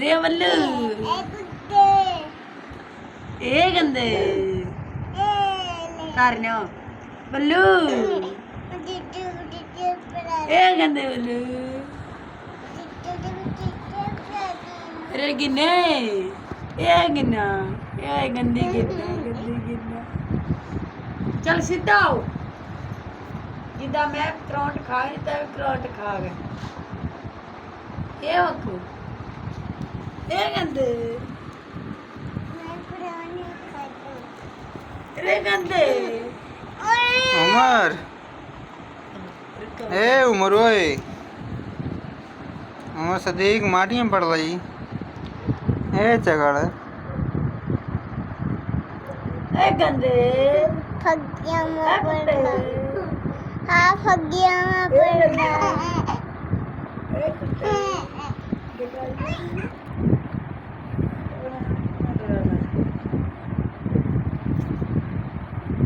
रे बल्लू ए गंदे करनो बल्लू ए गंदे बल्लू रे गिन्ने ए गिन्ना ए गंदी गिन्ना चल सीधा आओ जिदा मैं करंट खा गई तब करंट खा गए ये वक्कू ये गंदे रे गंदे उमर ए उमर ओए उमर सदीक माटियां पड़ रही ए चगड़ ए गंदे फगिया में पड़ना हाँ फगिया में पड़ना